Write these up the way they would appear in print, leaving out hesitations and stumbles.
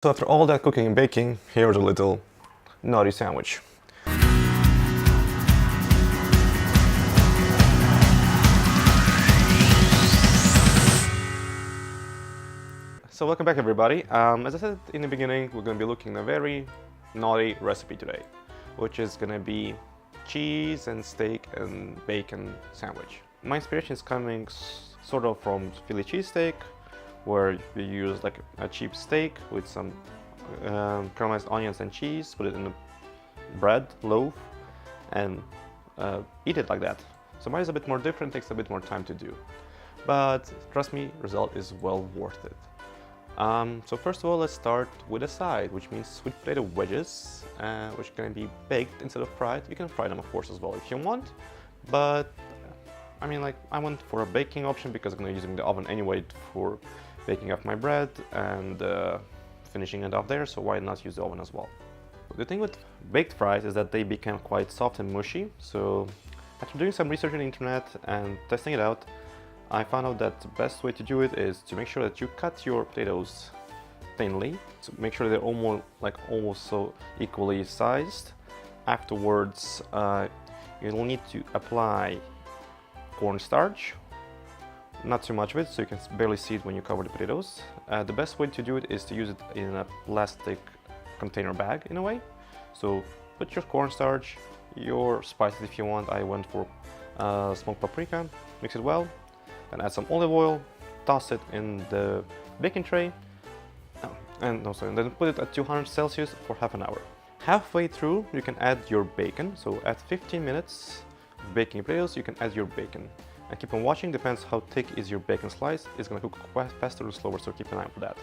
So after all that cooking and baking, here's a little naughty sandwich. So welcome back everybody. As I said in the beginning, we're going to be looking at a very naughty recipe today, which is going to be cheese and steak and bacon sandwich. My inspiration is coming sort of from Philly cheesesteak, where you use like a cheap steak with some caramelized onions and cheese, put it in a bread loaf and eat it like that. So mine is a bit more different, takes a bit more time to do, but trust me, result is well worth it. So first of all, let's start with a side, which means sweet potato wedges, which are going to be baked instead of fried. You can fry them of course as well if you want, but I mean, like, I went for a baking option because I'm going to be using the oven anyway for baking up my bread and finishing it off there, so why not use the oven as well. The thing with baked fries is that they become quite soft and mushy, so after doing some research on the internet and testing it out, I found out that the best way to do it is to make sure that you cut your potatoes thinly, so make sure they're almost so equally sized. Afterwards, you'll need to apply cornstarch, not too much of it, so you can barely see it when you cover the potatoes. The best way to do it is to use it in a plastic container bag in a way. So put your cornstarch, your spices if you want. I went for smoked paprika, mix it well, then add some olive oil, toss it in the baking tray, and then put it at 200 Celsius for half an hour. Halfway through, you can add your bacon. So at 15 minutes of baking potatoes, you can add your bacon. And keep on watching, depends how thick is your bacon slice. It's going to cook faster or slower, so keep an eye out for that.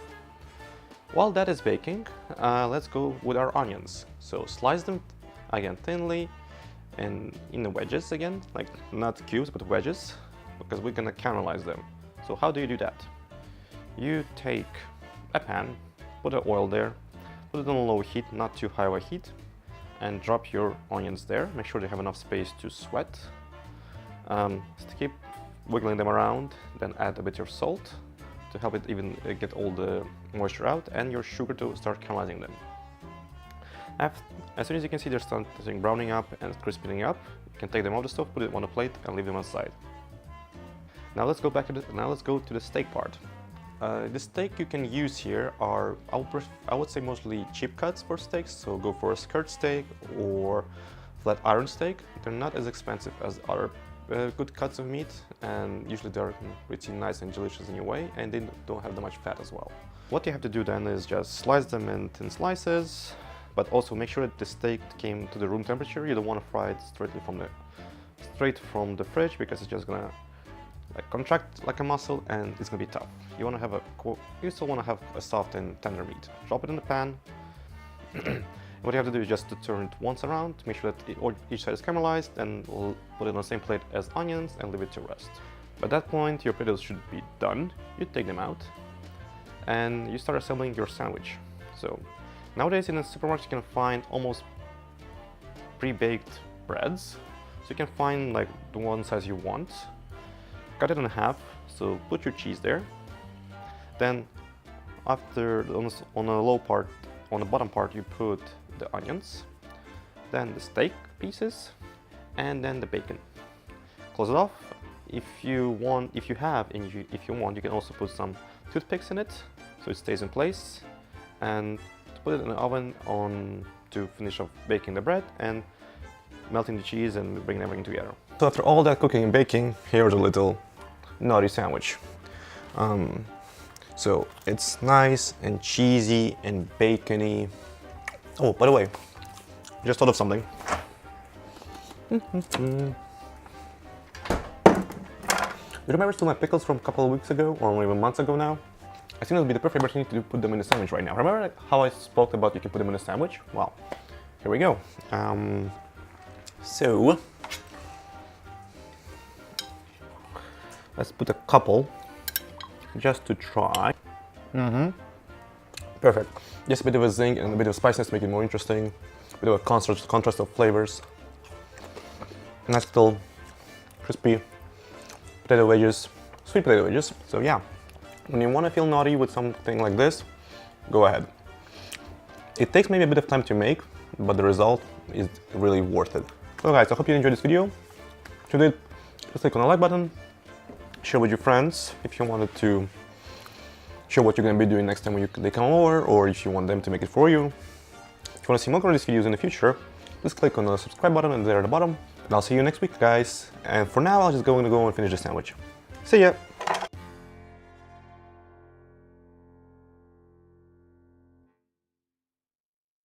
While that is baking, let's go with our onions. So slice them again thinly and in the wedges again, like not cubes but wedges, because we're going to caramelize them. So how do you do that? You take a pan, put the oil there, put it on low heat, not too high of a heat, and drop your onions there. Make sure they have enough space to sweat. Just keep wiggling them around, then add a bit of salt to help it even get all the moisture out, and your sugar to start caramelizing them. As soon as you can see they're starting browning up and crisping up, you can take them off the stove, put it on a plate, and leave them aside. Now let's go to the steak part. The steak you can use here are, I would say, mostly cheap cuts for steaks, so go for a skirt steak or flat iron steak. They're not as expensive as other good cuts of meat, and usually they're pretty nice and delicious in your way, and they don't have that much fat as well. What you have to do then is just slice them in thin slices, but also make sure that the steak came to the room temperature. You don't want to fry it straight from the fridge, because it's just gonna contract like a muscle and it's gonna be tough. You still want to have a soft and tender meat. Drop it in the pan. What you have to do is just to turn it once around to make sure that each side is caramelized, and we'll put it on the same plate as onions and leave it to rest. By that point, your potatoes should be done. You take them out and you start assembling your sandwich. So nowadays in the supermarket you can find almost pre-baked breads. So you can find like the one size you want. Cut it in half, so put your cheese there. Then after, on the bottom part, you put the onions, then the steak pieces, and then the bacon. Close it off. If you want, you can also put some toothpicks in it, so it stays in place, and put it in the oven to finish off baking the bread and melting the cheese and bringing everything together. So after all that cooking and baking, here's a little naughty sandwich. So it's nice and cheesy and bacony. Oh, by the way, just thought of something. You remember still my pickles from a couple of weeks ago, or even months ago now? I think it would be the perfect opportunity to put them in a sandwich right now. Remember how I spoke about you can put them in a sandwich? Well, here we go. So let's put a couple just to try. Perfect. Just a bit of a zing and a bit of spiciness to make it more interesting. A bit of a contrast of flavors. Nice little crispy potato wedges, sweet potato wedges. So yeah, when you want to feel naughty with something like this, go ahead. It takes maybe a bit of time to make, but the result is really worth it. So guys, I hope you enjoyed this video. If you did, just click on the like button, share with your friends if you wanted to show what you're going to be doing next time when they come over, or if you want them to make it for you. If you want to see more of these videos in the future, just click on the subscribe button and there at the bottom. And I'll see you next week, guys. And for now, I'm just going to go and finish the sandwich. See ya!